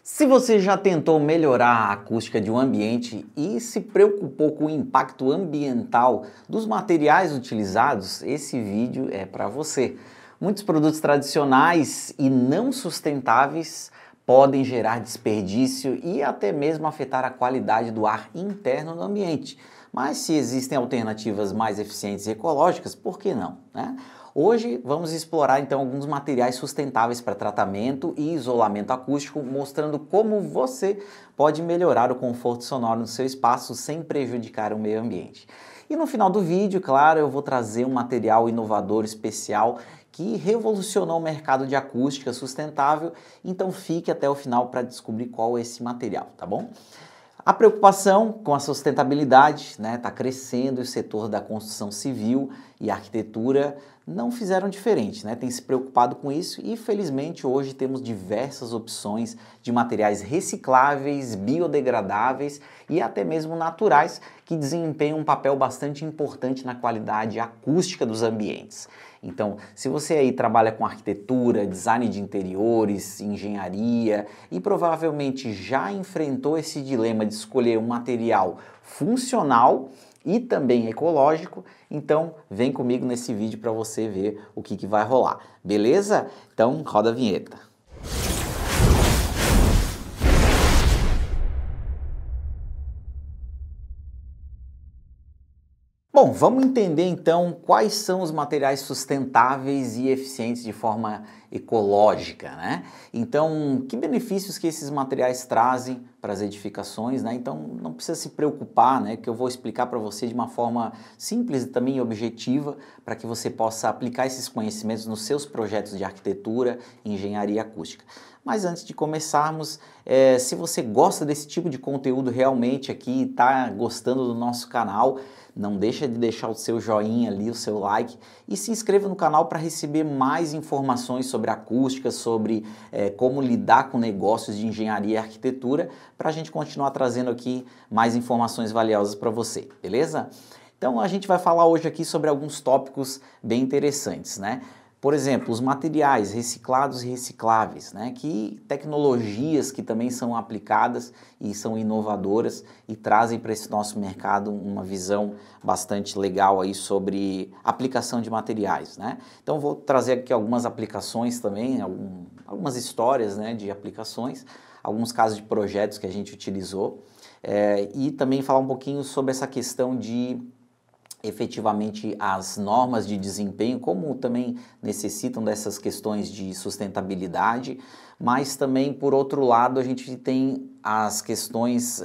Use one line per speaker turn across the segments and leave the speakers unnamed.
Se você já tentou melhorar a acústica de um ambiente e se preocupou com o impacto ambiental dos materiais utilizados, esse vídeo é para você. Muitos produtos tradicionais e não sustentáveis podem gerar desperdício e até mesmo afetar a qualidade do ar interno do ambiente. Mas se existem alternativas mais eficientes e ecológicas, por que não, né? Hoje vamos explorar então alguns materiais sustentáveis para tratamento e isolamento acústico, mostrando como você pode melhorar o conforto sonoro no seu espaço sem prejudicar o meio ambiente. E no final do vídeo, claro, eu vou trazer um material inovador especial que revolucionou o mercado de acústica sustentável, então fique até o final para descobrir qual é esse material, tá bom? A preocupação com a sustentabilidade está crescendo e o setor da construção civil e arquitetura não fizeram diferente, tem se preocupado com isso e felizmente hoje temos diversas opções de materiais recicláveis, biodegradáveis e até mesmo naturais que desempenham um papel bastante importante na qualidade acústica dos ambientes. Então, se você aí trabalha com arquitetura, design de interiores, engenharia e provavelmente já enfrentou esse dilema de escolher um material funcional e também ecológico, então vem comigo nesse vídeo para você ver o que vai rolar, beleza? Então roda a vinheta. Bom, vamos entender então quais são os materiais sustentáveis e eficientes de forma ecológica, Então, que benefícios que esses materiais trazem para as edificações, Então, não precisa se preocupar, que eu vou explicar para você de uma forma simples e também objetiva, para que você possa aplicar esses conhecimentos nos seus projetos de arquitetura e engenharia acústica. Mas antes de começarmos, se você gosta desse tipo de conteúdo realmente aqui, está gostando do nosso canal, não deixa de deixar o seu joinha ali, o seu like e se inscreva no canal para receber mais informações sobre acústica, sobre como lidar com negócios de engenharia e arquitetura, para a gente continuar trazendo aqui mais informações valiosas para você, beleza? Então a gente vai falar hoje aqui sobre alguns tópicos bem interessantes, Por exemplo, os materiais reciclados e recicláveis, que tecnologias que também são aplicadas e são inovadoras e trazem para esse nosso mercado uma visão bastante legal aí sobre aplicação de materiais, Então vou trazer aqui algumas aplicações também, algumas histórias de aplicações, alguns casos de projetos que a gente utilizou e também falar um pouquinho sobre essa questão de efetivamente as normas de desempenho, como também necessitam dessas questões de sustentabilidade, mas também, por outro lado, a gente tem as questões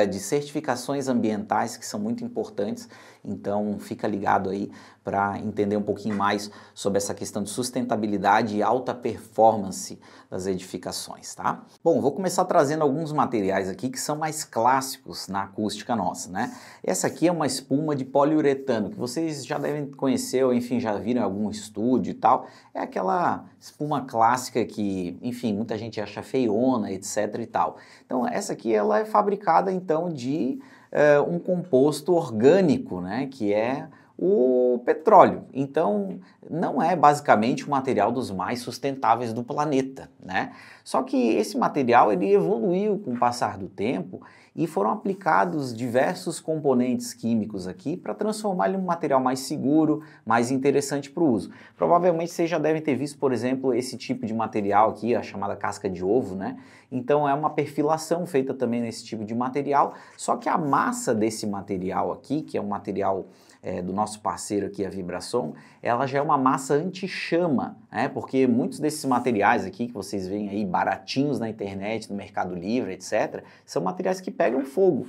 de certificações ambientais que são muito importantes, então fica ligado aí para entender um pouquinho mais sobre essa questão de sustentabilidade e alta performance das edificações, tá? Bom, vou começar trazendo alguns materiais aqui que são mais clássicos na acústica nossa, Essa aqui é uma espuma de poliuretano, que vocês já devem conhecer ou enfim já viram em algum estúdio e tal, é aquela espuma clássica que, enfim, muita gente acha feiona, etc e tal. Então essa aqui ela é fabricada então de um composto orgânico, que é o petróleo. Então, não é basicamente o material dos mais sustentáveis do planeta, Só que esse material ele evoluiu com o passar do tempo e foram aplicados diversos componentes químicos aqui para transformar ele em um material mais seguro, mais interessante para o uso. Provavelmente vocês já devem ter visto, por exemplo, esse tipo de material aqui, a chamada casca de ovo, Então é uma perfilação feita também nesse tipo de material, só que a massa desse material aqui, que é um material do nosso parceiro aqui, a Vibrason, ela já é uma massa anti-chama, porque muitos desses materiais aqui que vocês veem aí baratinhos na internet, no Mercado Livre, etc., são materiais que pegam fogo,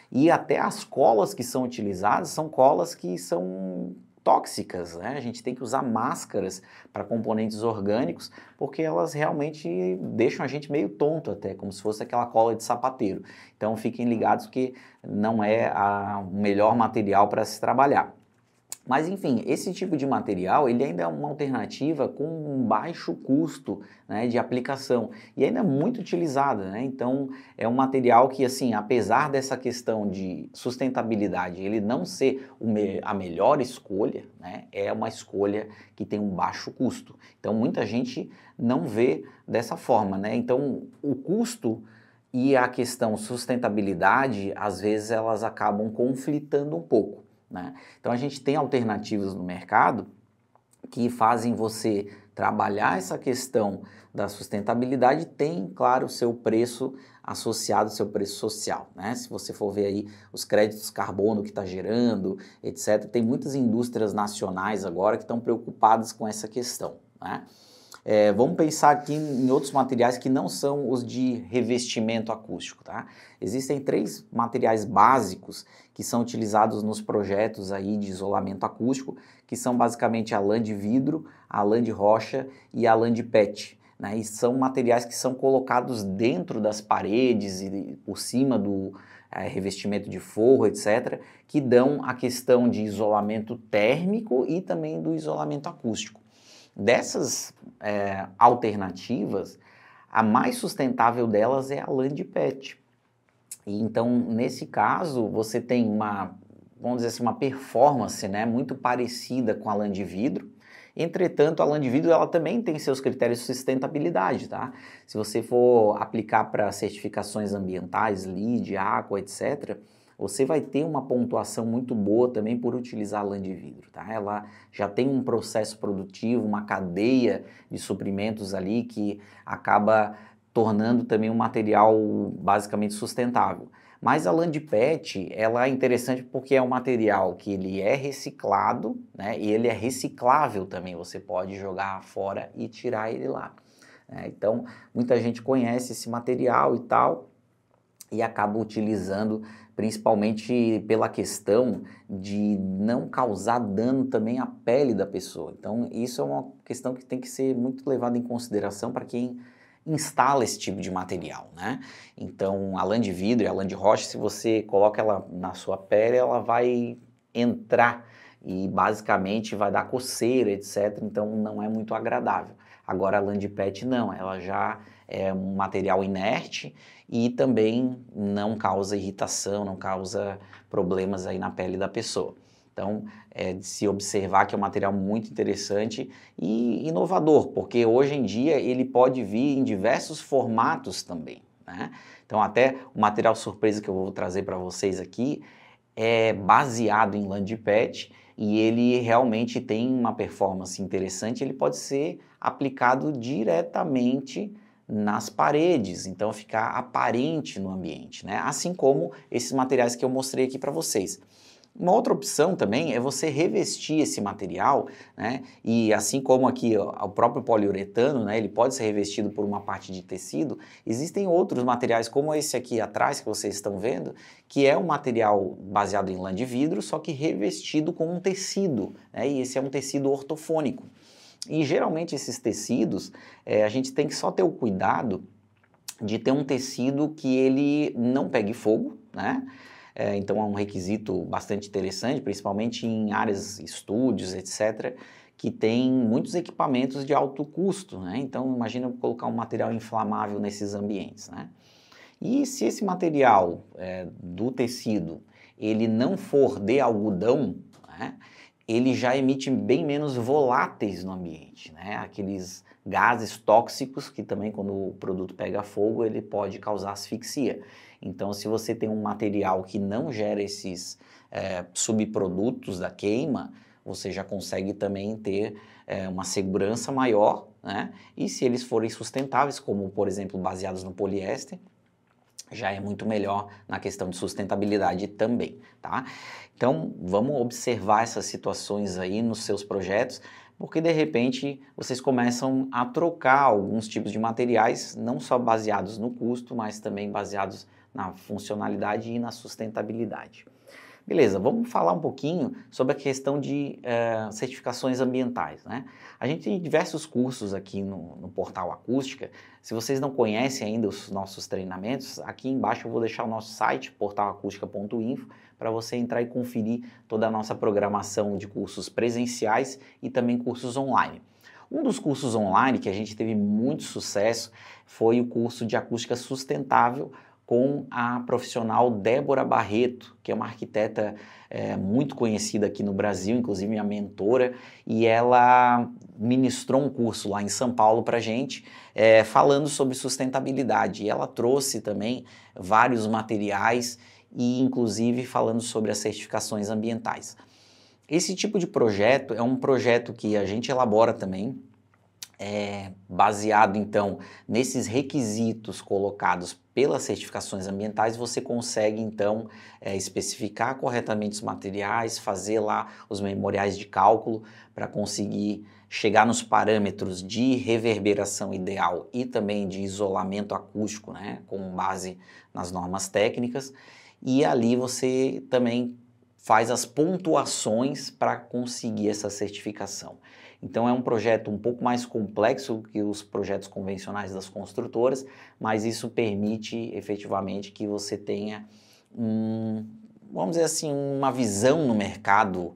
E até as colas que são utilizadas são colas que são tóxicas, A gente tem que usar máscaras para componentes orgânicos, porque elas realmente deixam a gente meio tonto até, como se fosse aquela cola de sapateiro. Então fiquem ligados que não é o melhor material para se trabalhar. Mas enfim, esse tipo de material ele ainda é uma alternativa com um baixo custo, né, de aplicação e ainda é muito utilizada, né? Então é um material que assim, apesar dessa questão de sustentabilidade, ele não ser a melhor escolha, né, é uma escolha que tem um baixo custo. Então muita gente não vê dessa forma, né? Então o custo e a questão sustentabilidade, às vezes elas acabam conflitando um pouco, né? Então a gente tem alternativas no mercado que fazem você trabalhar essa questão da sustentabilidade e tem, claro, o seu preço associado, seu preço social, né? Se você for ver aí os créditos carbono que está gerando, etc., tem muitas indústrias nacionais agora que estão preocupadas com essa questão, né? Vamos pensar aqui em outros materiais que não são os de revestimento acústico, tá? Existem 3 materiais básicos que são utilizados nos projetos aí de isolamento acústico, que são basicamente a lã de vidro, a lã de rocha e a lã de PET, né? E são materiais que são colocados dentro das paredes e por cima do revestimento de forro, etc., que dão a questão de isolamento térmico e também do isolamento acústico. Dessas alternativas, a mais sustentável delas é a lã de PET. E então, nesse caso, você tem uma, vamos dizer assim, uma performance, né, muito parecida com a lã de vidro. Entretanto, a lã de vidro ela também tem seus critérios de sustentabilidade, tá? Se você for aplicar para certificações ambientais, LEED, Aqua, etc., você vai ter uma pontuação muito boa também por utilizar a lã de vidro, tá? Ela já tem um processo produtivo, uma cadeia de suprimentos ali que acaba tornando também um material basicamente sustentável. Mas a lã de PET, ela é interessante porque é um material que ele é reciclado, né? E ele é reciclável também, você pode jogar fora e tirar ele lá, né? Então, muita gente conhece esse material e tal, e acaba utilizando principalmente pela questão de não causar dano também à pele da pessoa. Então, isso é uma questão que tem que ser muito levada em consideração para quem instala esse tipo de material, né? Então, a lã de vidro e a lã de rocha, se você coloca ela na sua pele, ela vai entrar e basicamente vai dar coceira, etc. Então, não é muito agradável. Agora, a lã de PET não, ela já é um material inerte e também não causa irritação, não causa problemas aí na pele da pessoa. Então, é de se observar que é um material muito interessante e inovador, porque hoje em dia ele pode vir em diversos formatos também, né? Então, até o material surpresa que eu vou trazer para vocês aqui é baseado em lã de PET e ele realmente tem uma performance interessante, ele pode ser aplicado diretamente nas paredes, então ficar aparente no ambiente, né? Assim como esses materiais que eu mostrei aqui para vocês. Uma outra opção também é você revestir esse material, né? E assim como aqui ó, o próprio poliuretano, né? Ele pode ser revestido por uma parte de tecido. Existem outros materiais como esse aqui atrás que vocês estão vendo, que é um material baseado em lã de vidro, só que revestido com um tecido, né? E esse é um tecido ortofônico. E geralmente esses tecidos, a gente tem que só ter o cuidado de ter um tecido que ele não pegue fogo, né? Então é um requisito bastante interessante, principalmente em áreas, estúdios, etc., que tem muitos equipamentos de alto custo, né? Então imagina colocar um material inflamável nesses ambientes, né? E se esse material do tecido ele não for de algodão, né, ele já emite bem menos voláteis no ambiente, né? Aqueles gases tóxicos que também quando o produto pega fogo ele pode causar asfixia. Então se você tem um material que não gera esses subprodutos da queima, você já consegue também ter uma segurança maior, né? E se eles forem sustentáveis, como por exemplo baseados no poliéster, já é muito melhor na questão de sustentabilidade também, tá? Então, vamos observar essas situações aí nos seus projetos, porque de repente vocês começam a trocar alguns tipos de materiais, não só baseados no custo, mas também baseados na funcionalidade e na sustentabilidade. Beleza, vamos falar um pouquinho sobre a questão de certificações ambientais, né? A gente tem diversos cursos aqui no Portal Acústica. Se vocês não conhecem ainda os nossos treinamentos, aqui embaixo eu vou deixar o nosso site, portalacustica.info, para você entrar e conferir toda a nossa programação de cursos presenciais e também cursos online. Um dos cursos online que a gente teve muito sucesso foi o curso de acústica sustentável com a profissional Débora Barreto, que é uma arquiteta muito conhecida aqui no Brasil, inclusive minha mentora, e ela ministrou um curso lá em São Paulo para a gente, falando sobre sustentabilidade. E ela trouxe também vários materiais e inclusive falando sobre as certificações ambientais. Esse tipo de projeto é um projeto que a gente elabora também, baseado então nesses requisitos colocados pelas certificações ambientais. Você consegue então especificar corretamente os materiais, fazer lá os memoriais de cálculo para conseguir chegar nos parâmetros de reverberação ideal e também de isolamento acústico, né, com base nas normas técnicas, e ali você também faz as pontuações para conseguir essa certificação. Então é um projeto um pouco mais complexo que os projetos convencionais das construtoras, mas isso permite efetivamente que você tenha, vamos dizer assim, uma visão no mercado,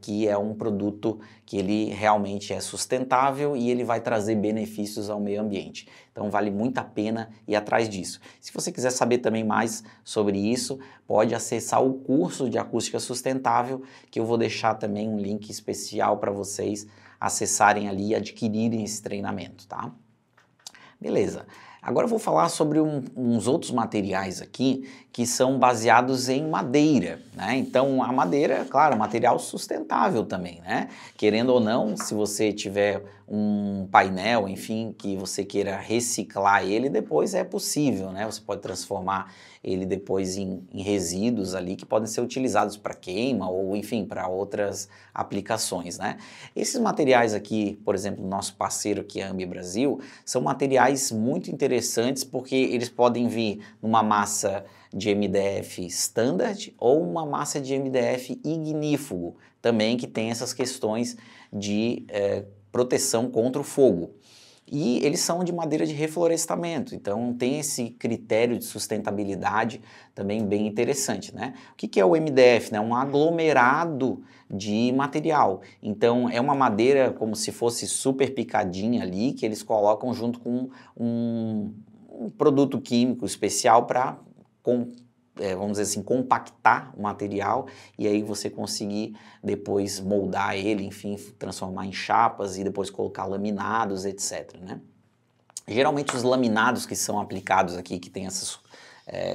que é um produto que ele realmente é sustentável e ele vai trazer benefícios ao meio ambiente. Então vale muito a pena ir atrás disso. Se você quiser saber também mais sobre isso, pode acessar o curso de acústica sustentável, que eu vou deixar também um link especial para vocês acessarem ali e adquirirem esse treinamento, tá? Beleza. Agora eu vou falar sobre uns outros materiais aqui que são baseados em madeira, né? Então a madeira, claro, material sustentável também, né? Querendo ou não, se você tiver um painel, enfim, que você queira reciclar ele, depois é possível, né? Você pode transformar ele depois em resíduos ali que podem ser utilizados para queima ou, enfim, para outras aplicações, né? Esses materiais aqui, por exemplo, nosso parceiro aqui, a Ambi Brasil, são materiais muito interessantes porque eles podem vir numa massa de MDF standard ou uma massa de MDF ignífugo, também que tem essas questões de proteção contra o fogo. E eles são de madeira de reflorestamento, então tem esse critério de sustentabilidade também bem interessante, né? O que é o MDF, né? Um aglomerado de material. Então é uma madeira como se fosse super picadinha ali, que eles colocam junto com um produto químico especial para, vamos dizer assim, compactar o material e aí você conseguir depois moldar ele, enfim, transformar em chapas e depois colocar laminados, etc, né? Geralmente os laminados que são aplicados aqui, que tem essas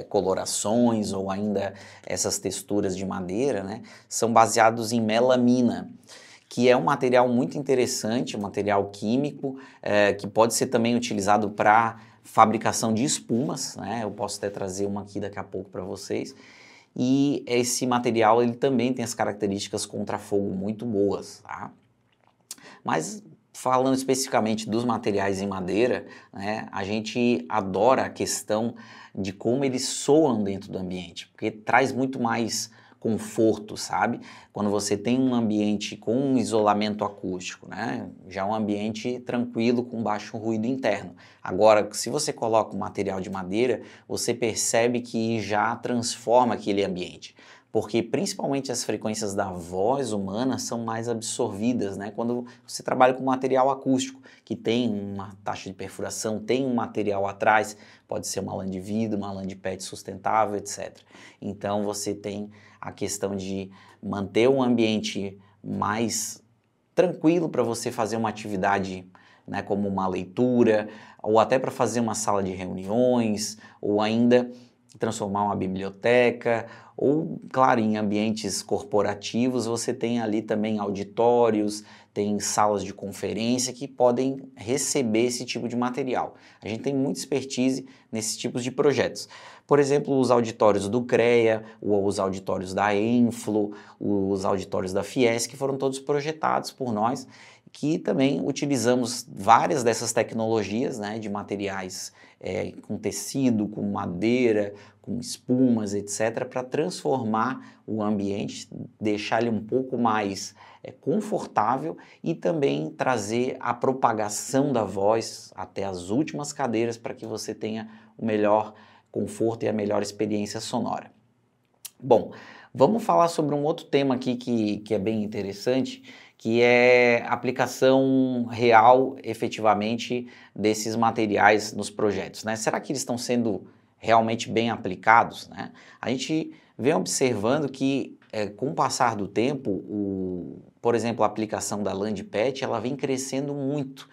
colorações ou ainda essas texturas de madeira, né, são baseados em melamina, que é um material muito interessante, um material químico, que pode ser também utilizado para fabricação de espumas, né? Eu posso até trazer uma aqui daqui a pouco para vocês. E esse material ele também tem as características contra fogo muito boas, tá? Mas falando especificamente dos materiais em madeira, né, a gente adora a questão de como eles soam dentro do ambiente, porque traz muito mais conforto, sabe? Quando você tem um ambiente com um isolamento acústico, né? Já é um ambiente tranquilo, com baixo ruído interno. Agora, se você coloca um material de madeira, você percebe que já transforma aquele ambiente. Porque principalmente as frequências da voz humana são mais absorvidas, né? Quando você trabalha com material acústico, que tem uma taxa de perfuração, tem um material atrás, pode ser uma lã de vidro, uma lã de PET sustentável, etc. Então você tem a questão de manter um ambiente mais tranquilo para você fazer uma atividade, né, como uma leitura, ou até para fazer uma sala de reuniões, ou ainda transformar uma biblioteca, ou, claro, em ambientes corporativos você tem ali também auditórios, tem salas de conferência que podem receber esse tipo de material. A gente tem muita expertise nesses tipos de projetos. Por exemplo, os auditórios do CREA, os auditórios da Enflo, os auditórios da Fiesc, que foram todos projetados por nós, que também utilizamos várias dessas tecnologias, né, de materiais com tecido, com madeira, com espumas, etc., para transformar o ambiente, deixar ele um pouco mais confortável e também trazer a propagação da voz até as últimas cadeiras para que você tenha o melhor conforto e a melhor experiência sonora. Bom, vamos falar sobre um outro tema aqui que é bem interessante, que é a aplicação real, efetivamente, desses materiais nos projetos, né? Será que eles estão sendo realmente bem aplicados, né? A gente vem observando que, com o passar do tempo, por exemplo, a aplicação da LandPad, ela vem crescendo muito,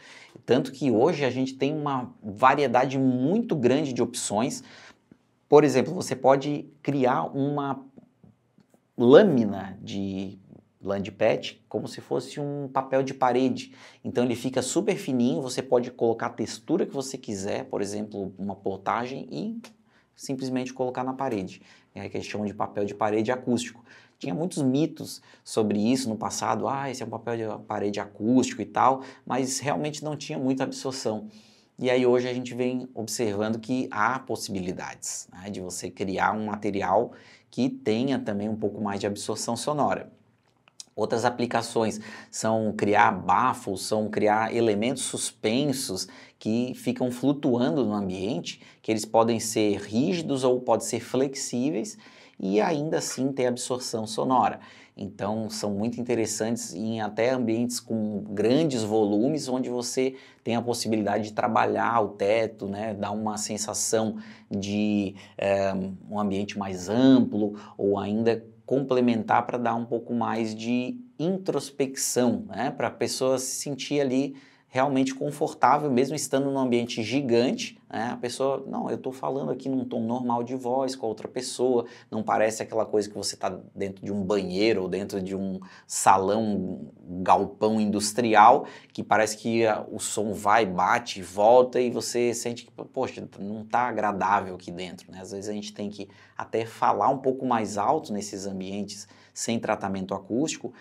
tanto que hoje a gente tem uma variedade muito grande de opções. Por exemplo, você pode criar uma lâmina de LandPad como se fosse um papel de parede. Então ele fica super fininho, você pode colocar a textura que você quiser, por exemplo, uma plotagem e simplesmente colocar na parede. É que eles chamam de papel de parede acústico. Tinha muitos mitos sobre isso no passado, esse é um papel de parede acústico e tal, mas realmente não tinha muita absorção. E aí hoje a gente vem observando que há possibilidades, né, de você criar um material que tenha também um pouco mais de absorção sonora. Outras aplicações são criar bafos, são criar elementos suspensos que ficam flutuando no ambiente, que eles podem ser rígidos ou podem ser flexíveis e ainda assim ter absorção sonora. Então são muito interessantes em até ambientes com grandes volumes, onde você tem a possibilidade de trabalhar o teto, né, dar uma sensação de um ambiente mais amplo ou ainda complementar para dar um pouco mais de introspecção, né, para a pessoa se sentir ali realmente confortável, mesmo estando num ambiente gigante, né, a pessoa, não, eu estou falando aqui num tom normal de voz com a outra pessoa, não parece aquela coisa que você está dentro de um banheiro ou dentro de um salão, um galpão industrial, que parece que o som vai, bate, volta e você sente que, poxa, não está agradável aqui dentro, né? Às vezes a gente tem que até falar um pouco mais alto nesses ambientes sem tratamento acústico,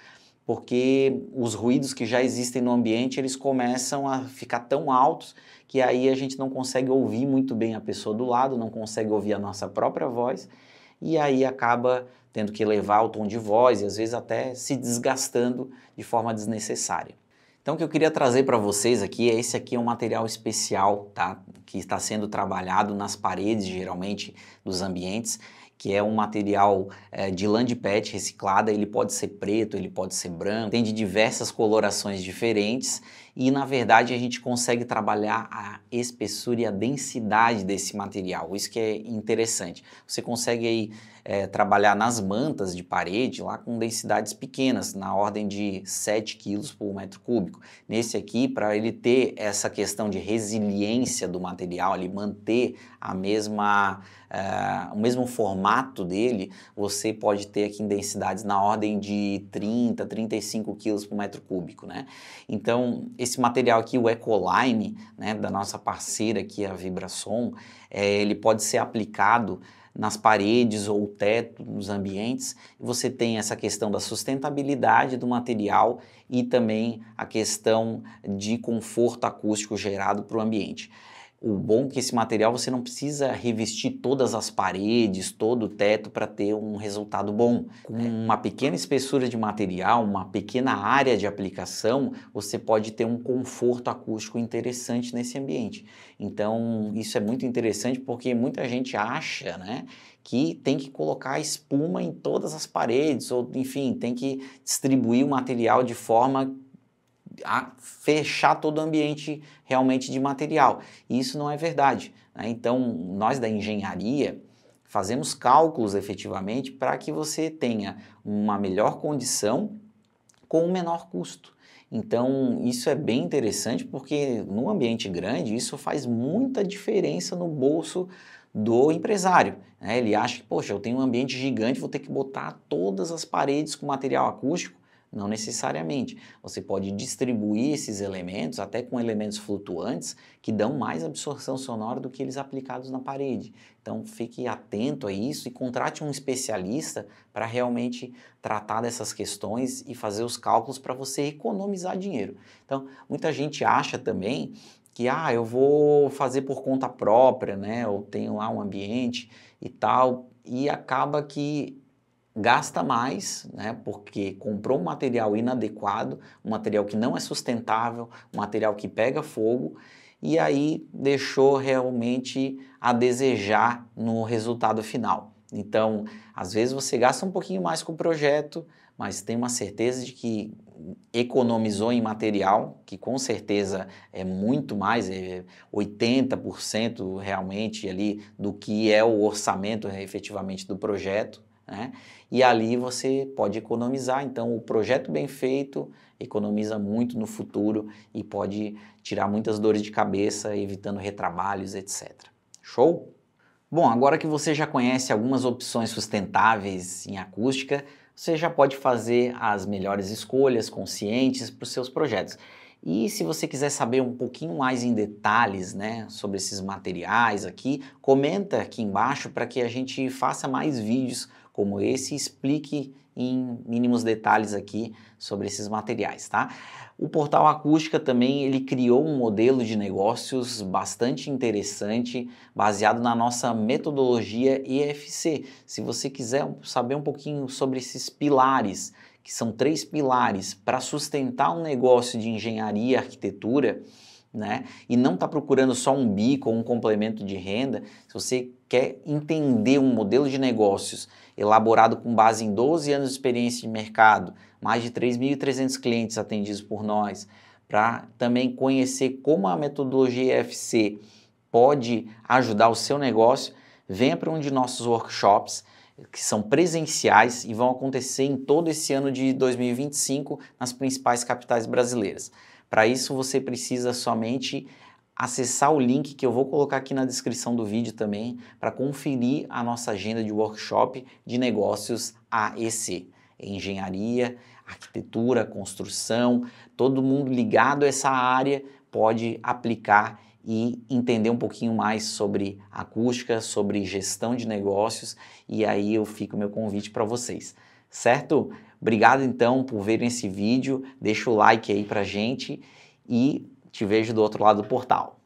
porque os ruídos que já existem no ambiente, eles começam a ficar tão altos que aí a gente não consegue ouvir muito bem a pessoa do lado, não consegue ouvir a nossa própria voz e aí acaba tendo que elevar o tom de voz e às vezes até se desgastando de forma desnecessária. Então o que eu queria trazer para vocês aqui esse aqui é um material especial, tá? Que está sendo trabalhado nas paredes, geralmente, dos ambientes, que é um material de LandPad reciclada, ele pode ser preto, ele pode ser branco, tem de diversas colorações diferentes e na verdade a gente consegue trabalhar a espessura e a densidade desse material, isso que é interessante. Você consegue aí trabalhar nas mantas de parede lá com densidades pequenas, na ordem de 7 kg por metro cúbico. Nesse aqui, para ele ter essa questão de resiliência do material, ele manter a mesma, o mesmo formato dele, você pode ter aqui em densidades na ordem de 30, 35 kg por metro cúbico, né? Então, esse material aqui, o Ecoline, né, da nossa parceira aqui, a Vibrason, ele pode ser aplicado nas paredes ou teto nos ambientes, e você tem essa questão da sustentabilidade do material e também a questão de conforto acústico gerado para o ambiente. O bom é que esse material você não precisa revestir todas as paredes, todo o teto para ter um resultado bom. Com uma pequena espessura de material, uma pequena área de aplicação, você pode ter um conforto acústico interessante nesse ambiente. Então isso é muito interessante porque muita gente acha, né, que tem que colocar espuma em todas as paredes ou enfim, tem que distribuir o material de forma a fechar todo o ambiente realmente de material. E isso não é verdade, né? Então, nós da engenharia fazemos cálculos efetivamente para que você tenha uma melhor condição com um menor custo. Então, isso é bem interessante porque no ambiente grande isso faz muita diferença no bolso do empresário, né? Ele acha que, poxa, eu tenho um ambiente gigante, vou ter que botar todas as paredes com material acústico. Não necessariamente. Você pode distribuir esses elementos, até com elementos flutuantes, que dão mais absorção sonora do que eles aplicados na parede. Então fique atento a isso e contrate um especialista para realmente tratar dessas questões e fazer os cálculos para você economizar dinheiro. Então muita gente acha também que eu vou fazer por conta própria, né? Eu tenho lá um ambiente e tal, e acaba que gasta mais, né, porque comprou um material inadequado, um material que não é sustentável, um material que pega fogo, e aí deixou realmente a desejar no resultado final. Então, às vezes você gasta um pouquinho mais com o projeto, mas tem uma certeza de que economizou em material, que com certeza é muito mais, 80% realmente ali do que é o orçamento efetivamente do projeto, né? E ali você pode economizar. Então o projeto bem feito economiza muito no futuro e pode tirar muitas dores de cabeça, evitando retrabalhos, etc. Show? Bom, agora que você já conhece algumas opções sustentáveis em acústica, você já pode fazer as melhores escolhas conscientes para os seus projetos. E se você quiser saber um pouquinho mais em detalhes, né, sobre esses materiais aqui, comenta aqui embaixo para que a gente faça mais vídeos como esse e explique em mínimos detalhes aqui sobre esses materiais, tá? O Portal Acústica também ele criou um modelo de negócios bastante interessante, baseado na nossa metodologia EFC. Se você quiser saber um pouquinho sobre esses pilares, que são 3 pilares para sustentar um negócio de engenharia e arquitetura, né? E não está procurando só um bico ou um complemento de renda, se você quer entender um modelo de negócios elaborado com base em 12 anos de experiência de mercado, mais de 3.300 clientes atendidos por nós, para também conhecer como a metodologia EFC pode ajudar o seu negócio, venha para um de nossos workshops, que são presenciais e vão acontecer em todo esse ano de 2025 nas principais capitais brasileiras. Para isso você precisa somente acessar o link que eu vou colocar aqui na descrição do vídeo também para conferir a nossa agenda de workshop de negócios AEC, engenharia, arquitetura, construção, todo mundo ligado a essa área pode aplicar e entender um pouquinho mais sobre acústica, sobre gestão de negócios, e aí eu fico o meu convite para vocês, certo? Obrigado então por verem esse vídeo, deixa o like aí pra gente e te vejo do outro lado do portal.